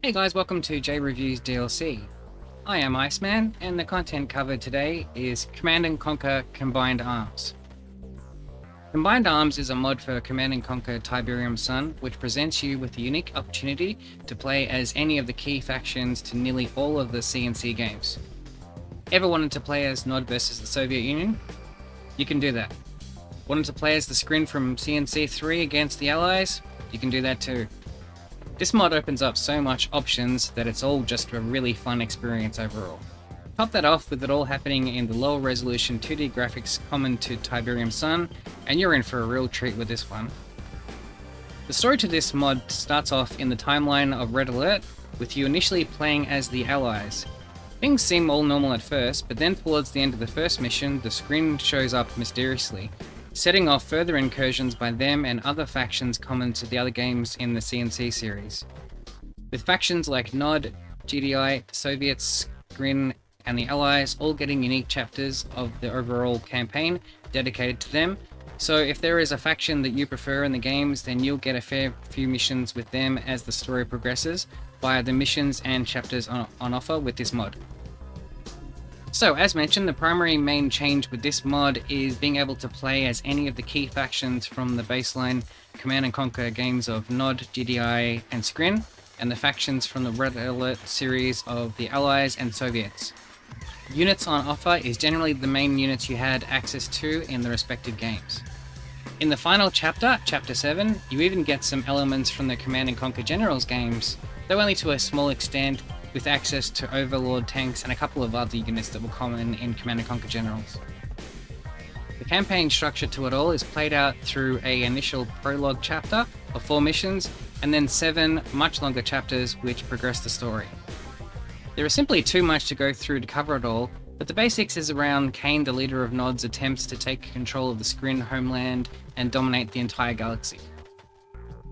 Hey guys, welcome to JReviews DLC. I am Iceman, and the content covered today is Command & Conquer Combined Arms. Combined Arms is a mod for Command & Conquer Tiberium Sun, which presents you with the unique opportunity to play as any of the key factions to nearly all of the CNC games. Ever wanted to play as Nod versus the Soviet Union? You can do that. Wanted to play as the Skrin from CNC 3 against the Allies? You can do that too. This mod opens up so much options that it's all just a really fun experience overall. Top that off with it all happening in the lower resolution 2D graphics common to Tiberium Sun, and you're in for a real treat with this one. The story to this mod starts off in the timeline of Red Alert, with you initially playing as the Allies. Things seem all normal at first, but then towards the end of the first mission, the Skrin shows up mysteriously, setting off further incursions by them and other factions common to the other games in the CNC series. With factions like Nod, GDI, Soviets, Skrin, and the Allies all getting unique chapters of the overall campaign dedicated to them, so if there is a faction that you prefer in the games, then you'll get a fair few missions with them as the story progresses via the missions and chapters on offer with this mod. So, as mentioned, the primary main change with this mod is being able to play as any of the key factions from the baseline Command & Conquer games of Nod, GDI, and Skrin, and the factions from the Red Alert series of the Allies and Soviets. Units on offer is generally the main units you had access to in the respective games. In the final chapter, Chapter 7, you even get some elements from the Command & Conquer Generals games, though only to a small extent, with access to Overlord tanks and a couple of other units that were common in Command & Conquer Generals. The campaign structure to it all is played out through an initial prologue chapter of 4 missions, and then 7 much longer chapters which progress the story. There is simply too much to go through to cover it all, but the basics is around Kane, the leader of Nod's attempts to take control of the Skrin homeland and dominate the entire galaxy.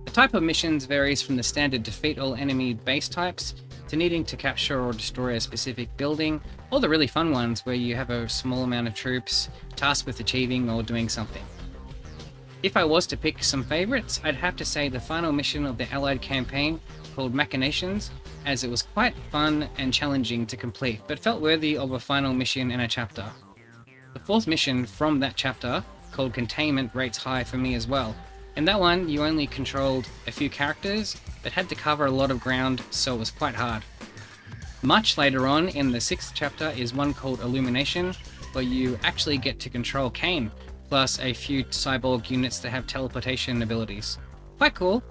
The type of missions varies from the standard defeat all enemy base types to needing to capture or destroy a specific building, or the really fun ones where you have a small amount of troops tasked with achieving or doing something. If I was to pick some favourites, I'd have to say the final mission of the Allied campaign called Machinations, as it was quite fun and challenging to complete, but felt worthy of a final mission in a chapter. The 4th mission from that chapter, called Containment, rates high for me as well. In that one, you only controlled a few characters, but had to cover a lot of ground, so it was quite hard. Much later on in the 6th chapter is one called Illumination, where you actually get to control Kane, plus a few cyborg units that have teleportation abilities. Quite cool,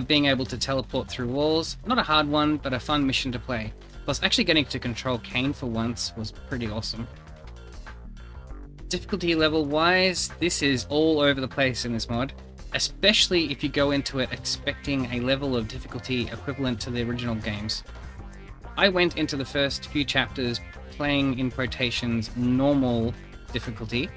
being able to teleport through walls. Not a hard one, but a fun mission to play. Plus actually getting to control Kane for once was pretty awesome. Difficulty level wise, this is all over the place in this mod, especially if you go into it expecting a level of difficulty equivalent to the original games. I went into the first few chapters playing in quotations normal difficulty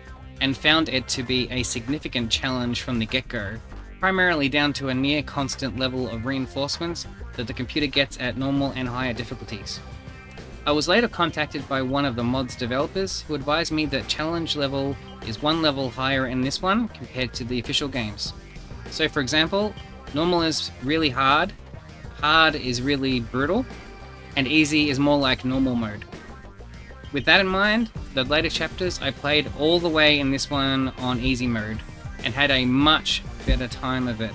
and found it to be a significant challenge from the get-go, primarily down to a near constant level of reinforcements that the computer gets at normal and higher difficulties. I was later contacted by one of the mod's developers who advised me that challenge level is one level higher in this one compared to the official games. So for example, normal is really hard is really brutal, and easy is more like normal mode. With that in mind, the later chapters I played all the way in this one on easy mode, and had a much better time of it.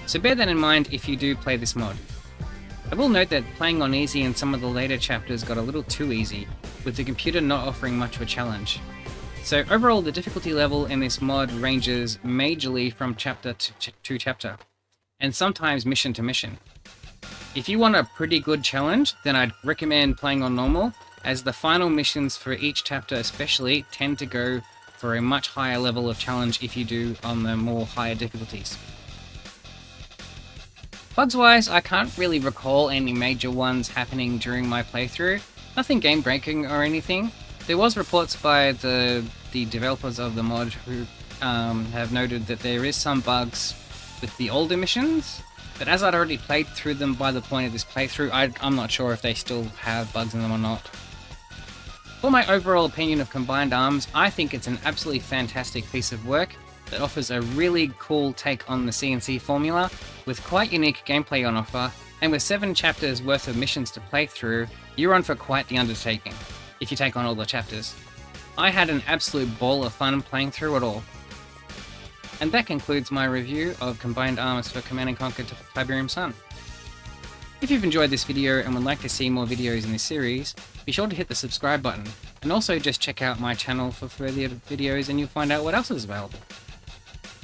So bear that in mind if you do play this mod. I will note that playing on easy in some of the later chapters got a little too easy, with the computer not offering much of a challenge. So overall, the difficulty level in this mod ranges majorly from chapter to chapter, and sometimes mission to mission. If you want a pretty good challenge, then I'd recommend playing on normal, as the final missions for each chapter especially tend to go for a much higher level of challenge if you do on the more higher difficulties. Bugs-wise, I can't really recall any major ones happening during my playthrough, nothing game-breaking or anything. There was reports by the developers of the mod who have noted that there is some bugs with the older missions, but as I'd already played through them by the point of this playthrough, I'm not sure if they still have bugs in them or not. For my overall opinion of Combined Arms, I think it's an absolutely fantastic piece of work that offers a really cool take on the CNC formula with quite unique gameplay on offer, And with 7 chapters worth of missions to play through, you're on for quite the undertaking, if you take on all the chapters. I had an absolute ball of fun playing through it all. And that concludes my review of Combined Arms for Command & Conquer Tiberium Sun. If you've enjoyed this video and would like to see more videos in this series, be sure to hit the subscribe button, and also just check out my channel for further videos and you'll find out what else is available.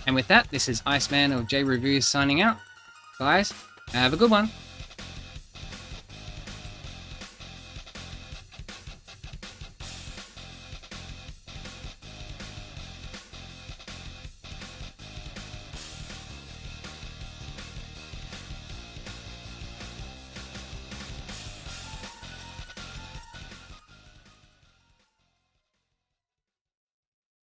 And with that, this is Iceman of JReviews signing out. Guys, have a good one.